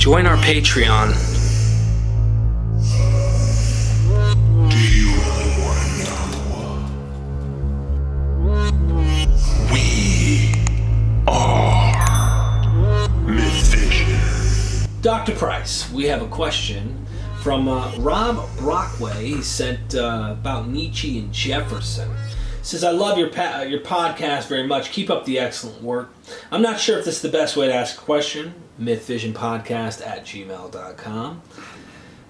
Join our Patreon. Do you really want to know? We are Mythvision. Dr. Price, we have a question from Rob Brockway. He sent about Nietzsche and Jefferson. He says, I love your podcast very much. Keep up the excellent work. I'm not sure if this is the best way to ask a question. mythvisionpodcast@gmail.com.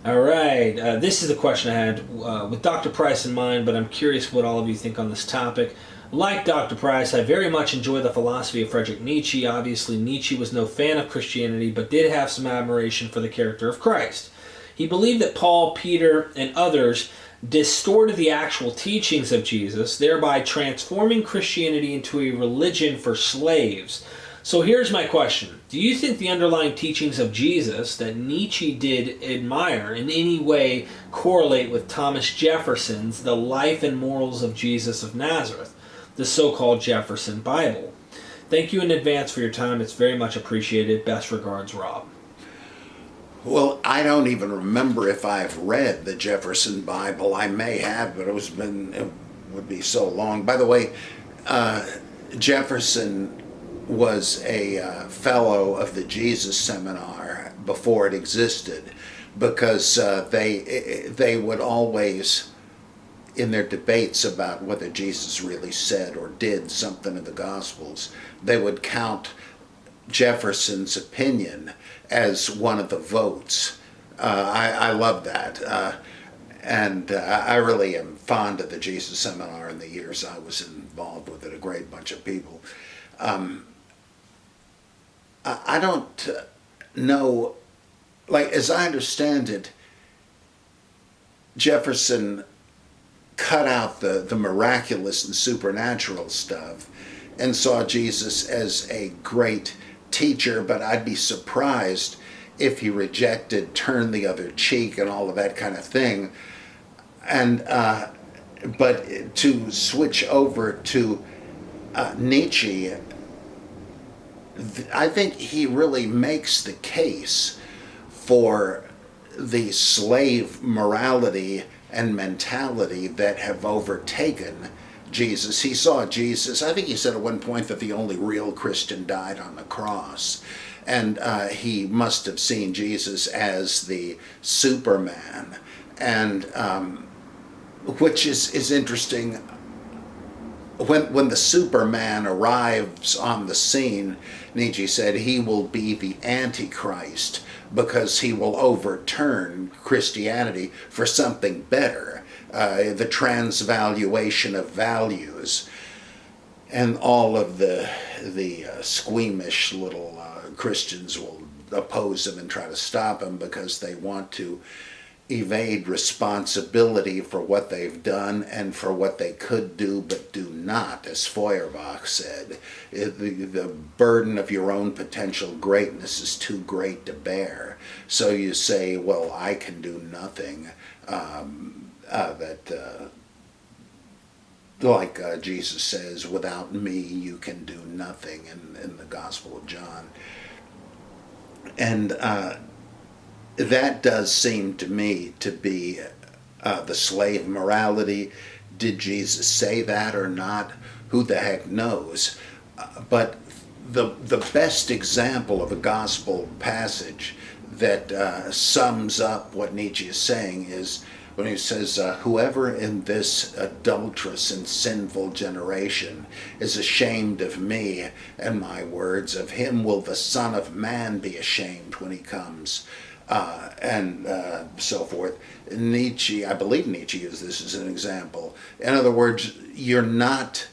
All right. This is the question I had with Dr. Price in mind, but I'm curious what all of you think on this topic. Like Dr. Price, I very much enjoy the philosophy of Friedrich Nietzsche. Obviously, Nietzsche was no fan of Christianity, but did have some admiration for the character of Christ. He believed that Paul, Peter, and others distorted the actual teachings of Jesus, thereby transforming Christianity into a religion for slaves. So here's my question. Do you think the underlying teachings of Jesus that Nietzsche did admire in any way correlate with Thomas Jefferson's The Life and Morals of Jesus of Nazareth, the so-called Jefferson Bible? Thank you in advance for your time. It's very much appreciated. Best regards, Rob. Well, I don't even remember if I've read the Jefferson Bible. I may have, but it would be so long. By the way, Jefferson was a fellow of the Jesus Seminar before it existed, because they would always, in their debates about whether Jesus really said or did something in the Gospels, they would count Jefferson's opinion as one of the votes. I love that. And I really am fond of the Jesus Seminar in the years I was involved with it, a great bunch of people. I don't know, like, as I understand it, Jefferson cut out the miraculous and supernatural stuff and saw Jesus as a great teacher, but I'd be surprised if he rejected turn the other cheek and all of that kind of thing. And but to switch over to Nietzsche, I think he really makes the case for the slave morality and mentality that have overtaken Jesus. He saw Jesus, I think he said at one point that the only real Christian died on the cross. And he must have seen Jesus as the Superman. And which is interesting. When the Superman arrives on the scene, Nietzsche said he will be the Antichrist because he will overturn Christianity for something better, the transvaluation of values. And all of the squeamish little Christians will oppose him and try to stop him because they want to evade responsibility for what they've done and for what they could do but do not, as Feuerbach said. The burden of your own potential greatness is too great to bear. So you say, well, I can do nothing. Like Jesus says, without me you can do nothing in the Gospel of John. And that does seem to me to be the slave morality. Did Jesus say that or not? Who the heck knows? But the best example of a gospel passage that sums up what Nietzsche is saying is when he says, whoever in this adulterous and sinful generation is ashamed of me and my words, of him will the Son of Man be ashamed when he comes. And so forth. Nietzsche, I believe Nietzsche uses this as an example. In other words, you're not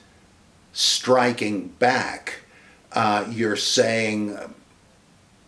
striking back. You're saying,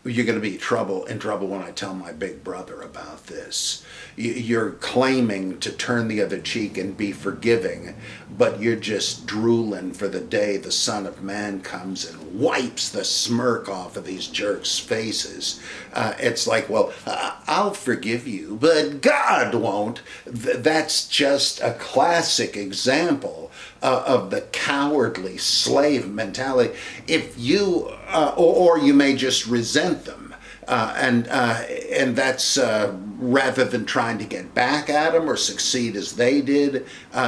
you're going to be in trouble when I tell my big brother about this. You're claiming to turn the other cheek and be forgiving, but you're just drooling for the day the Son of Man comes and wipes the smirk off of these jerks' faces. It's like, well, I'll forgive you, but God won't. That's just a classic example of the cowardly slave mentality. If you, or you may just resent them. And that's rather than trying to get back at them or succeed as they did,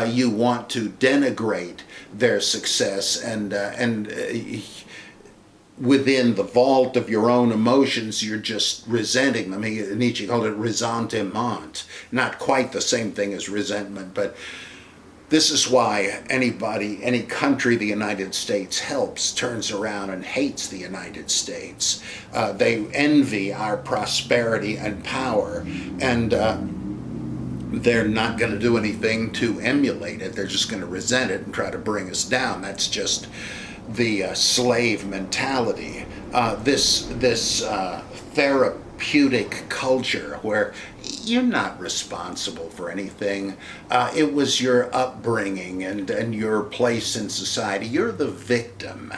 you want to denigrate their success and within the vault of your own emotions, you're just resenting them. Nietzsche called it ressentiment. Not quite the same thing as resentment, but this is why anybody, any country the United States helps turns around and hates the United States. They envy our prosperity and power, and they're not going to do anything to emulate it. They're just going to resent it and try to bring us down. That's just the slave mentality. This therapeutic culture where you're not responsible for anything. It was your upbringing and your place in society. You're the victim.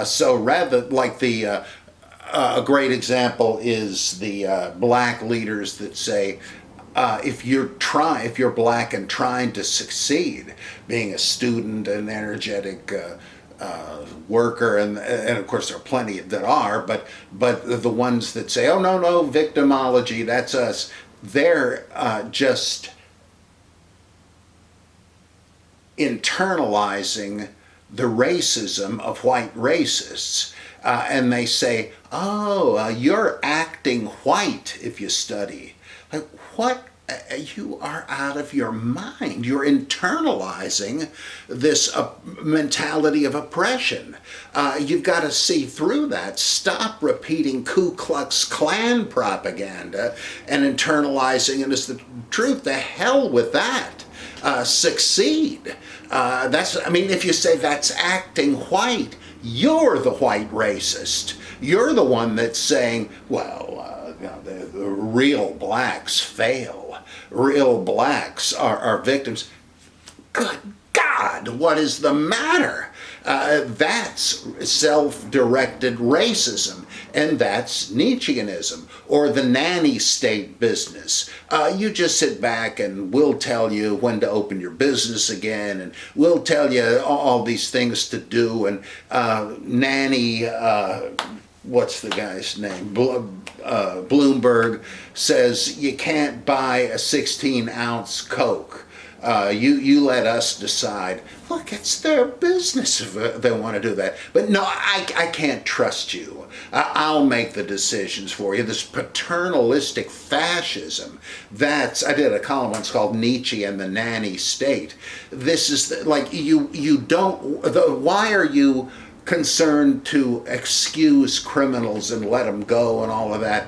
So rather, like a great example is the black leaders that say, if you're black and trying to succeed, being a student, an energetic worker, and of course there are plenty that are, but the ones that say, oh no, victimology, that's us, they're just internalizing the racism of white racists. And they say, oh, you're acting white if you study. Like, what? You are out of your mind. You're internalizing this mentality of oppression. You've got to see through that. Stop repeating Ku Klux Klan propaganda and internalizing it as the truth. The hell with that. Succeed. If you say that's acting white, you're the white racist. You're the one that's saying, well, the real blacks fail. Real blacks are victims. Good God, what is the matter? That's self-directed racism, and that's Nietzscheanism, or the nanny state business. You just sit back and we'll tell you when to open your business again, and we'll tell you all these things to do, and nanny... what's the guy's name? Bloomberg says you can't buy a 16-ounce Coke. You let us decide. Look, it's their business if they want to do that. But no, I can't trust you. I'll make the decisions for you. This paternalistic fascism, I did a column once called Nietzsche and the Nanny State. This is why are you concerned to excuse criminals and let them go and all of that?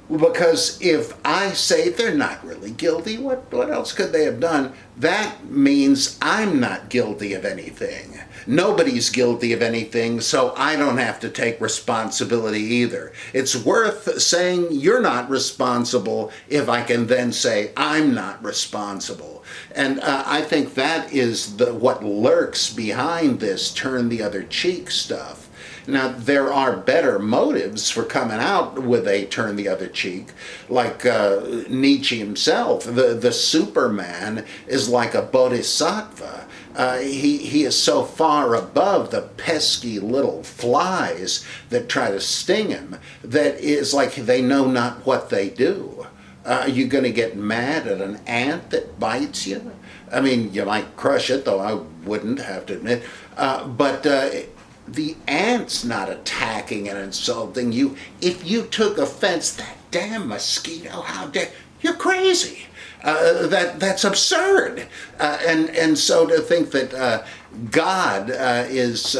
Because if I say they're not really guilty, what else could they have done? That means I'm not guilty of anything. Nobody's guilty of anything, so I don't have to take responsibility either. It's worth saying you're not responsible if I can then say I'm not responsible. And I think that is what lurks behind this turn the other cheek stuff. Now, there are better motives for coming out with a turn the other cheek, like Nietzsche himself. The Superman is like a bodhisattva. He is so far above the pesky little flies that try to sting him that it's like they know not what they do. Are you going to get mad at an ant that bites you? I mean, you might crush it, though I wouldn't, have to admit. But the ant's not attacking and insulting you. If you took offense, that damn mosquito, how dare... You're crazy. That's absurd. And so to think that God is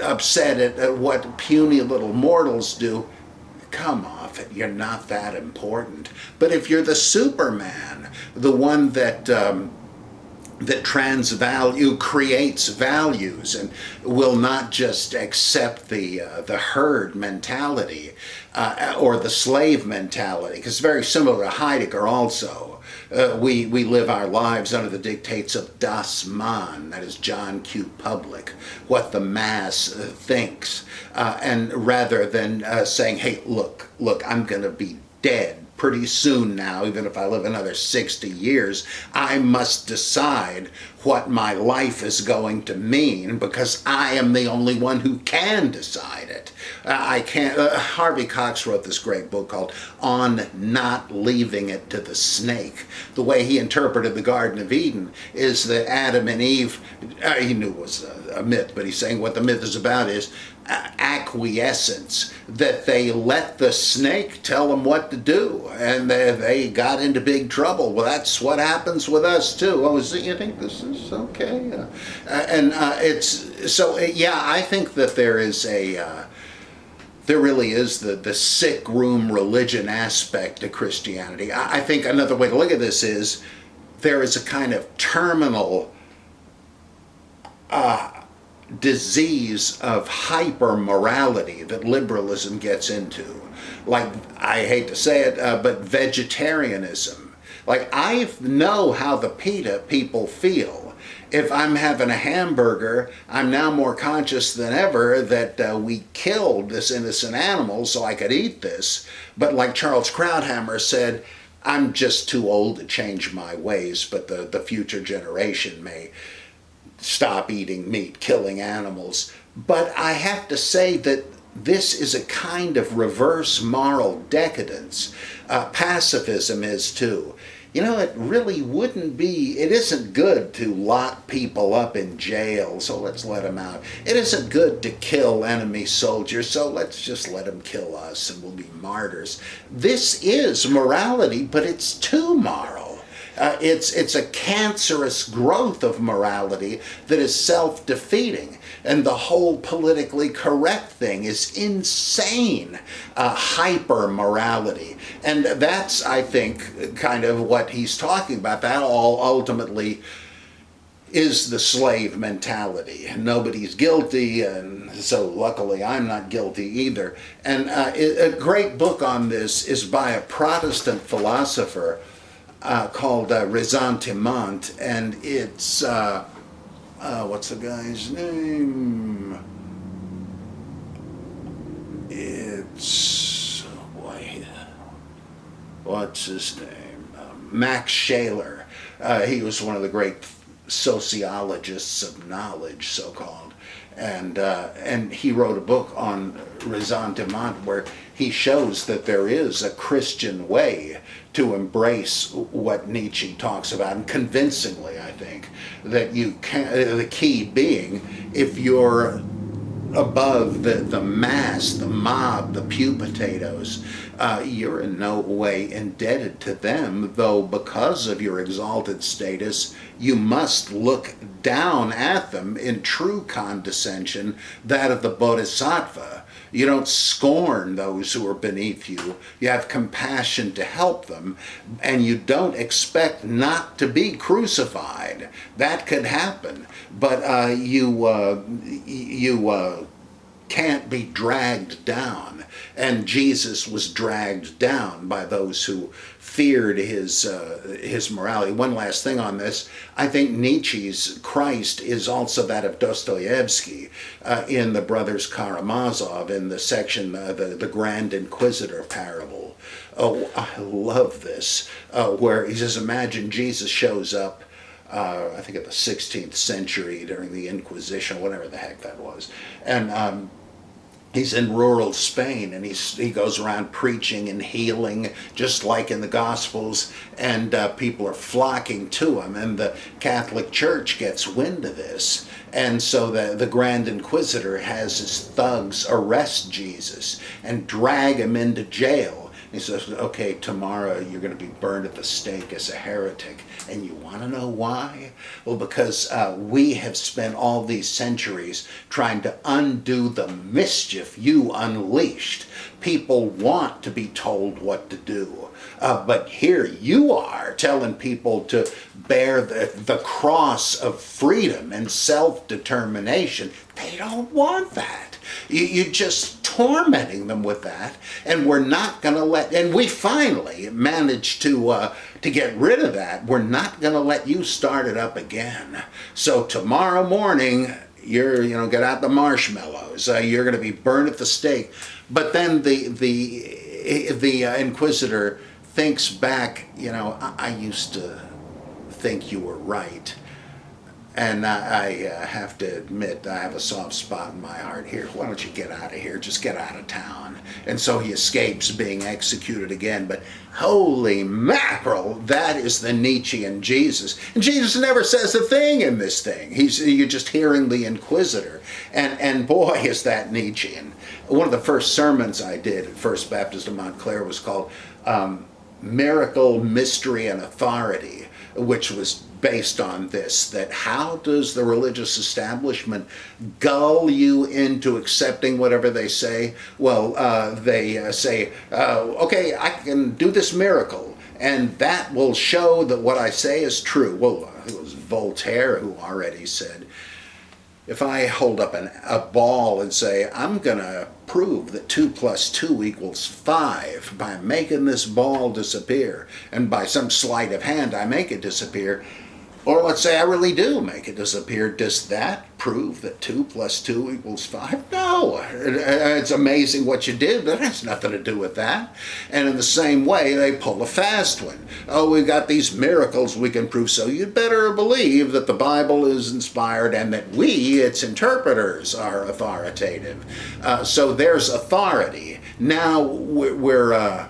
upset at what puny little mortals do, come off it. You're not that important. But if you're the Superman, the one that creates values and will not just accept the herd mentality or the slave mentality, because it's very similar to Heidegger also. We live our lives under the dictates of Das Mann, that is John Q. Public, what the mass thinks, and rather than saying, hey, look, I'm going to be dead pretty soon now, even if I live another 60 years, I must decide what my life is going to mean, because I am the only one who can decide it. I can't. Harvey Cox wrote this great book called On Not Leaving It to the Snake. The way he interpreted the Garden of Eden is that Adam and Eve, he knew it was a myth, but he's saying what the myth is about is acquiescence, that they let the snake tell them what to do, and they got into big trouble. Well, that's what happens with us too. Oh, you think this is okay? It's so, yeah, I think that there is there really is the sick room religion aspect to Christianity. I think another way to look at this is there is a kind of terminal disease of hyper-morality that liberalism gets into. Like, I hate to say it, but vegetarianism. Like, I know how the PETA people feel. If I'm having a hamburger, I'm now more conscious than ever that we killed this innocent animal so I could eat this. But like Charles Krauthammer said, I'm just too old to change my ways, but the future generation may stop eating meat, killing animals. But I have to say that this is a kind of reverse moral decadence. Pacifism is too. You know, it really wouldn't be, it isn't good to lock people up in jail, so let's let them out. It isn't good to kill enemy soldiers, so let's just let them kill us and we'll be martyrs. This is morality, but it's too moral. It's a cancerous growth of morality that is self-defeating. And the whole politically correct thing is insane hyper-morality. And that's, I think, kind of what he's talking about. That all ultimately is the slave mentality. Nobody's guilty, and so luckily I'm not guilty either. And a great book on this is by a Protestant philosopher called Ressentiment, and it's, what's the guy's name? It's, oh boy, what's his name? Max Shaler. He was one of the great sociologists of knowledge, so-called. And he wrote a book on Ressentiment where he shows that there is a Christian way to embrace what Nietzsche talks about, and convincingly, I think, that you can, the key being, if you're above the mass, the mob, the pew potatoes, you're in no way indebted to them, though because of your exalted status, you must look down at them in true condescension, that of the bodhisattva. You don't scorn those who are beneath you. You have compassion to help them, and you don't expect not to be crucified. That could happen, but you can't be dragged down. And Jesus was dragged down by those who feared his morality. One last thing on this. I think Nietzsche's Christ is also that of Dostoevsky in the Brothers Karamazov, in the section, the Grand Inquisitor parable. Oh, I love this, where he says, imagine Jesus shows up, I think in the 16th century during the Inquisition, whatever the heck that was. And he's in rural Spain, and he goes around preaching and healing, just like in the Gospels, and people are flocking to him, and the Catholic Church gets wind of this. And so the Grand Inquisitor has his thugs arrest Jesus and drag him into jail. He says, okay, tomorrow you're going to be burned at the stake as a heretic. And you want to know why? Well, because we have spent all these centuries trying to undo the mischief you unleashed. People want to be told what to do. But here you are telling people to bear the cross of freedom and self-determination. They don't want that. You're just tormenting them with that, and we're not going to let, and we finally managed to get rid of that. We're not going to let you start it up again. So tomorrow morning, get out the marshmallows. You're going to be burned at the stake. But then the Inquisitor thinks back, I used to think you were right. And I have to admit, I have a soft spot in my heart here. Why don't you get out of here? Just get out of town. And so he escapes being executed again. But holy mackerel, that is the Nietzschean Jesus. And Jesus never says a thing in this thing. You're just hearing the Inquisitor. And boy, is that Nietzschean. One of the first sermons I did at First Baptist of Montclair was called Miracle, Mystery, and Authority, which was based on this, that how does the religious establishment gull you into accepting whatever they say? Well, they say, okay, I can do this miracle, and that will show that what I say is true. Well, it was Voltaire who already said, if I hold up a ball and say, I'm going to prove that 2 + 2 = 5 by making this ball disappear, and by some sleight of hand I make it disappear, or let's say I really do make it disappear, does that prove that 2 + 2 = 5? No. It's amazing what you did, but it has nothing to do with that. And in the same way, they pull a fast one. Oh, we've got these miracles we can prove, so you'd better believe that the Bible is inspired and that we, its interpreters, are authoritative. So there's authority. Now we're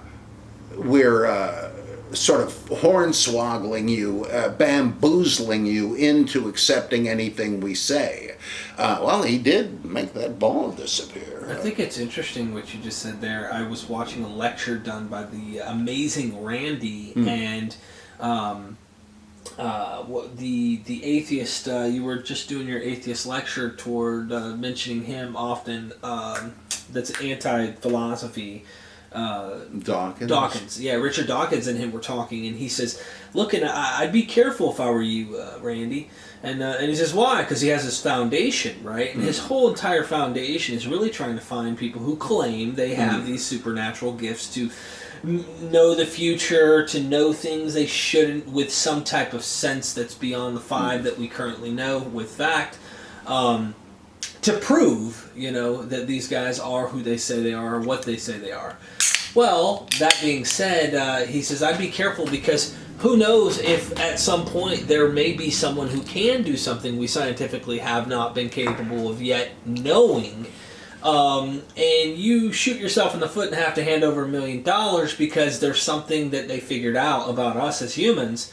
sort of hornswoggling you, bamboozling you into accepting anything we say. Well, he did make that ball disappear. I think it's interesting what you just said there. I was watching a lecture done by the amazing Randy, and the atheist, you were just doing your atheist lecture toward mentioning him often, that's anti-philosophy. Dawkins. Yeah, Richard Dawkins and him were talking, and he says, look, and I'd be careful if I were you, Randy. And he says, why? Because he has his foundation, right? And his whole entire foundation is really trying to find people who claim they have these supernatural gifts to know the future, to know things they shouldn't, with some type of sense that's beyond the 5 that we currently know with fact. To prove, that these guys are who they say they are, or what they say they are. Well, that being said, he says, I'd be careful, because who knows if at some point there may be someone who can do something we scientifically have not been capable of yet knowing, and you shoot yourself in the foot and have to hand over $1 million because there's something that they figured out about us as humans,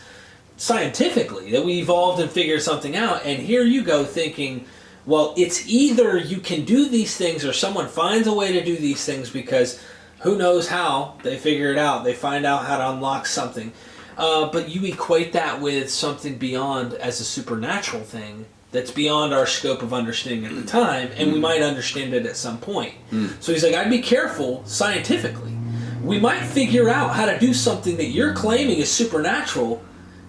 scientifically, that we evolved and figured something out, and here you go thinking, well, it's either you can do these things or someone finds a way to do these things, because who knows how they figure it out. They find out how to unlock something. But you equate that with something beyond as a supernatural thing that's beyond our scope of understanding at the time, and we might understand it at some point. So he's like, I'd be careful scientifically. We might figure out how to do something that you're claiming is supernatural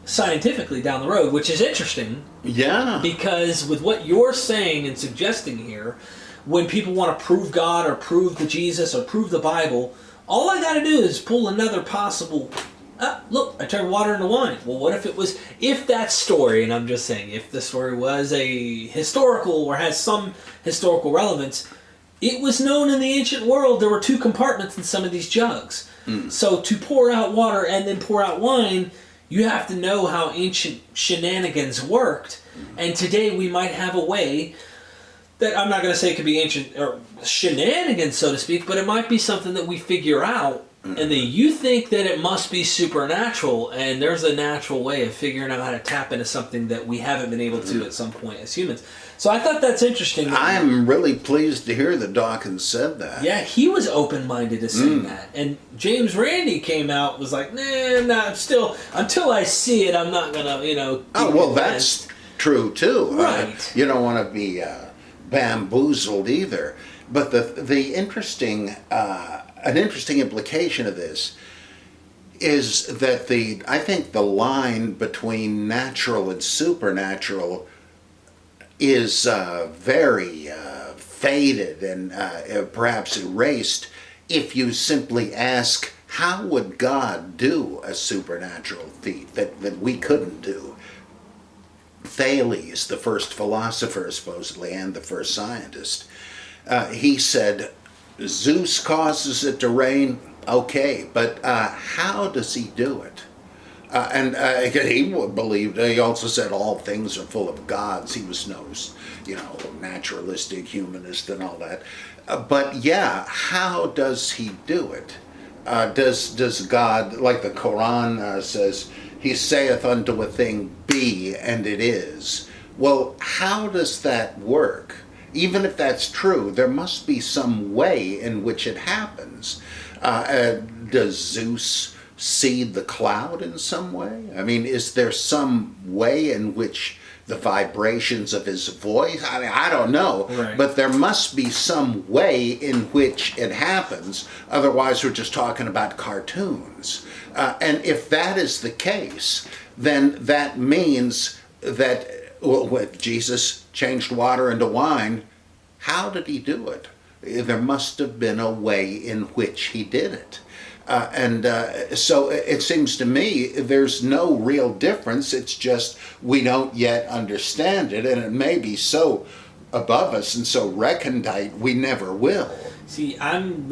scientifically down the road, which is interesting. Yeah. Because with what you're saying and suggesting here, when people want to prove God or prove the Jesus or prove the Bible, all I got to do is pull another possible, look, I turned water into wine. Well, what if that story, and I'm just saying, if the story was a historical or has some historical relevance, it was known in the ancient world there were 2 compartments in some of these jugs. So to pour out water and then pour out wine, you have to know how ancient shenanigans worked, and today we might have a way that, I'm not going to say it could be ancient or shenanigans, so to speak, but it might be something that we figure out, and that you think that it must be supernatural, and there's a natural way of figuring out how to tap into something that we haven't been able to at some point as humans. So I thought that's interesting. I'm really pleased to hear that Dawkins said that. Yeah, he was open-minded to saying that. And James Randi came out, was like, nah, still, until I see it, I'm not going to, Oh, well, that's true, too. Right. You don't want to be bamboozled either. But the interesting, an interesting implication of this is that I think the line between natural and supernatural is very faded and perhaps erased if you simply ask, how would God do a supernatural feat that we couldn't do? Thales, the first philosopher supposedly and the first scientist, he said, Zeus causes it to rain, Okay, but how does he do it? And he believed. He also said all things are full of gods. He was no, naturalistic humanist and all that. But yeah, how does he do it? Does God, like the Quran says, He saith unto a thing, be, and it is. Well, how does that work? Even if that's true, there must be some way in which it happens. Does Zeus seed the cloud in some way? I mean, is there some way in which the vibrations of his voice? I mean, I don't know. Right. But there must be some way in which it happens. Otherwise, we're just talking about cartoons. And if that is the case, then that means that when Jesus changed water into wine, how did he do it? There must have been a way in which he did it. So it seems to me there's no real difference. It's just we don't yet understand it, and it may be so above us and so recondite we never will. See, I'm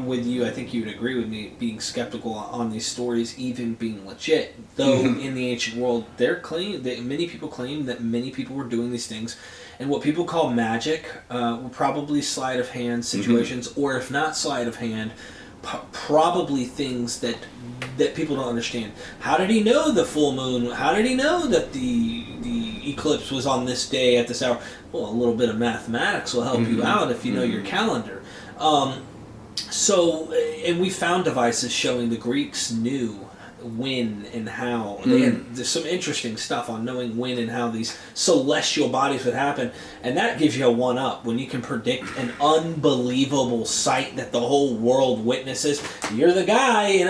with you. I think you would agree with me, being skeptical on these stories even being legit. Though in the ancient world, many people claim that many people were doing these things. And what people call magic were probably sleight of hand situations, or if not sleight of hand, probably things that people don't understand. How did he know the full moon? How did he know that the eclipse was on this day at this hour? Well, a little bit of mathematics will help you out if you know your calendar. And we found devices showing the Greeks knew when and how. There's some interesting stuff on knowing when and how these celestial bodies would happen, and that gives you a one-up when you can predict an unbelievable sight that the whole world witnesses. You're the guy,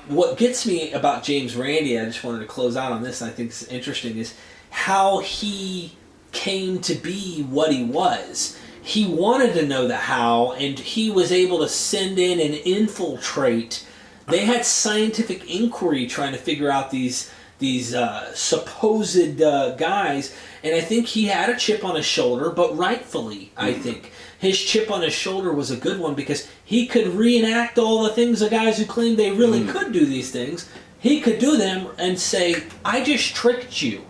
What gets me about James Randi, I just wanted to close out on this, and I think it's interesting, is how he came to be what he was. He wanted to know the how, and he was able to send in and infiltrate. They had scientific inquiry trying to figure out these supposed guys, and I think he had a chip on his shoulder, but rightfully, I think. His chip on his shoulder was a good one because he could reenact all the things the guys who claimed they really could do these things. He could do them and say, I just tricked you.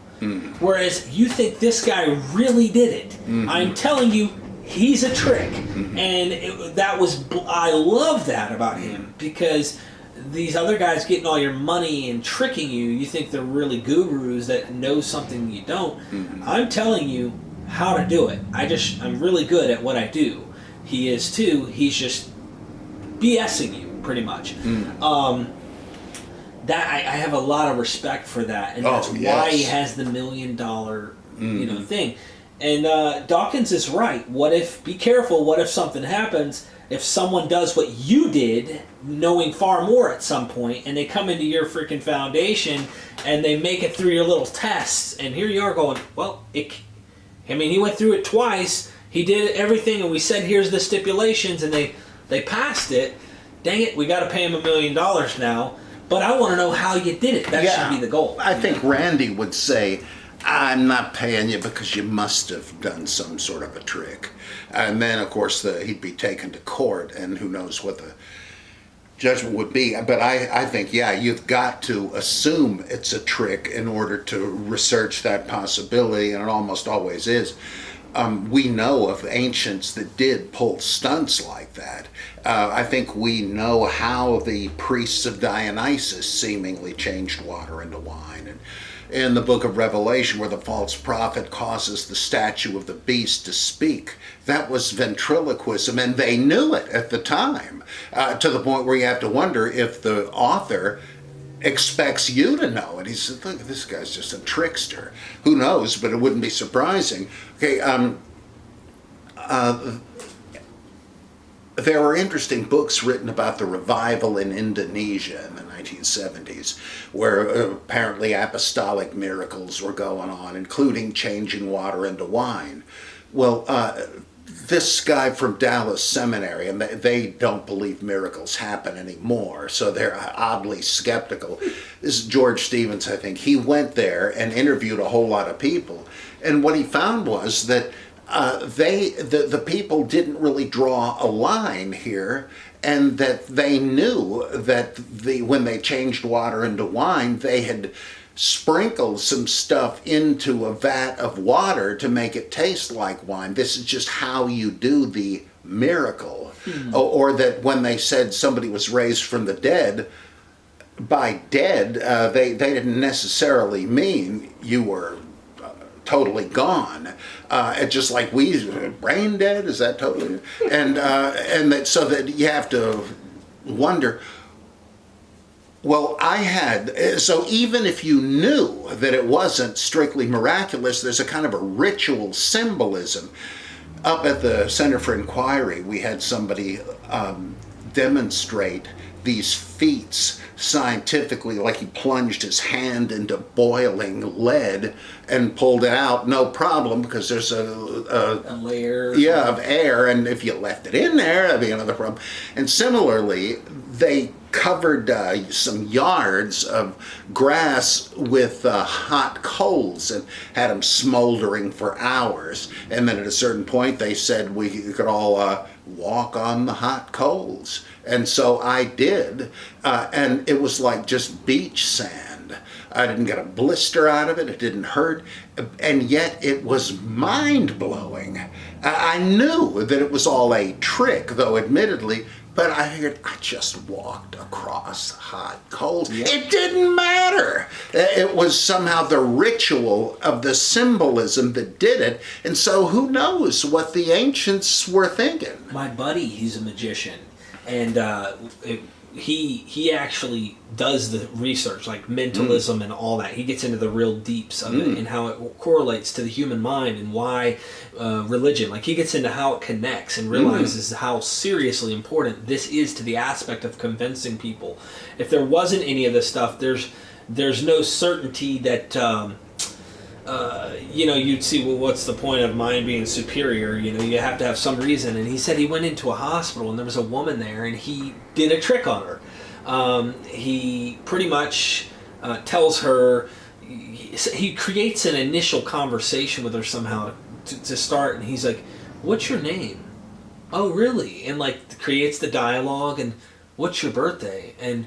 Whereas you think this guy really did it. I'm telling you, he's a trick. And I love that about him, because these other guys getting all your money and tricking you, you think they're really gurus that know something you don't. I'm telling you how to do it. I'm really good at what I do. He is too. He's just BSing you, pretty much. That I have a lot of respect for that, and that's why he has the $1 million thing. And Dawkins is right. Be careful, what if something happens, if someone does what you did, knowing far more at some point, and they come into your freaking foundation, and they make it through your little tests, and here you are going, he went through it twice, he did everything, and we said, here's the stipulations, and they passed it. Dang it, we got to pay him $1 million now, but I want to know how you did it. That should be the goal. I think Randi would say, I'm not paying you because you must have done some sort of a trick. And then, of course, he'd be taken to court, and who knows what the judgment would be. But I think, you've got to assume it's a trick in order to research that possibility, and it almost always is. We know of ancients that did pull stunts like that. I think we know how the priests of Dionysus seemingly changed water into wine. And in the book of Revelation, where the false prophet causes the statue of the beast to speak, that was ventriloquism, and they knew it at the time, to the point where you have to wonder if the author expects you to know it. He said, look, this guy's just a trickster. Who knows, but it wouldn't be surprising. Okay, there were interesting books written about the revival in Indonesia in the 1970s, where apparently apostolic miracles were going on, including changing water into wine. Well, this guy from Dallas Seminary, and they don't believe miracles happen anymore, so they're oddly skeptical. This is George Stevens, I think. He went there and interviewed a whole lot of people, and what he found was that the people didn't really draw a line here, and that they knew that when they changed water into wine, they had sprinkled some stuff into a vat of water to make it taste like wine. This is just how you do the miracle. Or that when they said somebody was raised from the dead, by dead, they didn't necessarily mean you were totally gone. Just like we, brain dead, is that totally? And that, so that you have to wonder, well, so even if you knew that it wasn't strictly miraculous, there's a kind of a ritual symbolism. Up at the Center for Inquiry, we had somebody demonstrate these feats scientifically, like he plunged his hand into boiling lead and pulled it out, no problem, because there's a layer of air, and if you left it in there, that'd be another problem. And similarly, they covered some yards of grass with hot coals and had them smoldering for hours. And then at a certain point, they said we could all walk on the hot coals. And so I did, and it was like just beach sand. I didn't get a blister out of it, it didn't hurt, and yet it was mind-blowing. I knew that it was all a trick, though admittedly, but I figured I just walked across hot coals. Yep. It didn't matter. It was somehow the ritual of the symbolism that did it, and so who knows what the ancients were thinking. My buddy, he's a magician, and he actually does the research, like mentalism and all that. He gets into the real deeps of it and how it correlates to the human mind and why religion, like he gets into how it connects and realizes how seriously important this is to the aspect of convincing people. If there wasn't any of this stuff, there's no certainty that you'd see, well, what's the point of mine being superior? You have to have some reason. And he said he went into a hospital and there was a woman there and he did a trick on her. He pretty much tells her, he creates an initial conversation with her somehow to start, and he's like, what's your name? Oh, really? And like creates the dialogue, and what's your birthday? And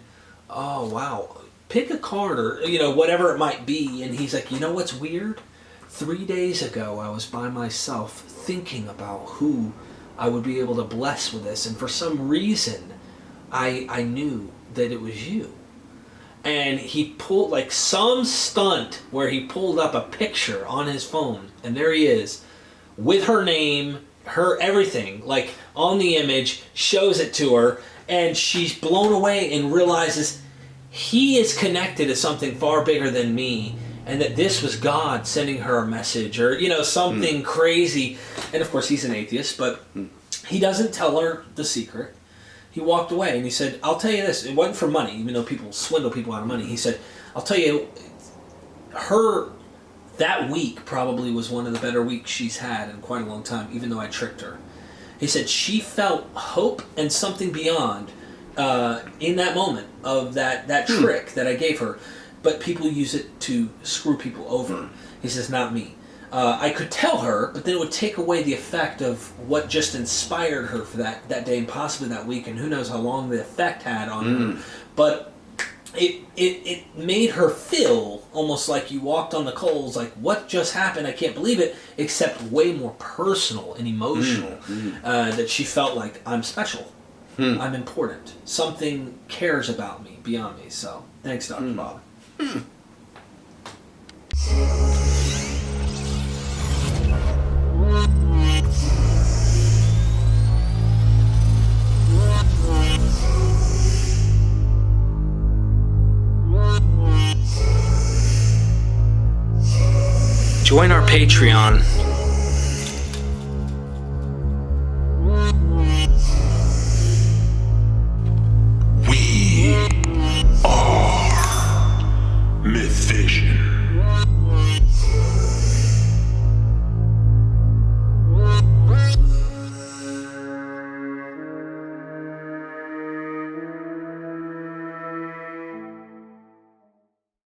oh, wow. Pick a card or, whatever it might be. And he's like, you know what's weird? 3 days ago, I was by myself thinking about who I would be able to bless with this. And for some reason, I knew that it was you. And he pulled like some stunt where he pulled up a picture on his phone. And there he is with her name, her everything, like on the image, shows it to her. And she's blown away and realizes he is connected to something far bigger than me, and that this was God sending her a message, or something crazy. And of course he's an atheist, but he doesn't tell her the secret. He walked away and he said, I'll tell you this, it wasn't for money, even though people swindle people out of money. He said, I'll tell you, that week probably was one of the better weeks she's had in quite a long time, even though I tricked her. He said she felt hope and something beyond in that moment of that trick that I gave her, but people use it to screw people over. He says, not me. I could tell her, but then it would take away the effect of what just inspired her for that day and possibly that week, and who knows how long the effect had on her. But it made her feel almost like you walked on the coals, like what just happened, I can't believe it, except way more personal and emotional, that she felt like I'm special. I'm important. Something cares about me beyond me. So, thanks, Dr. Bob. Join our Patreon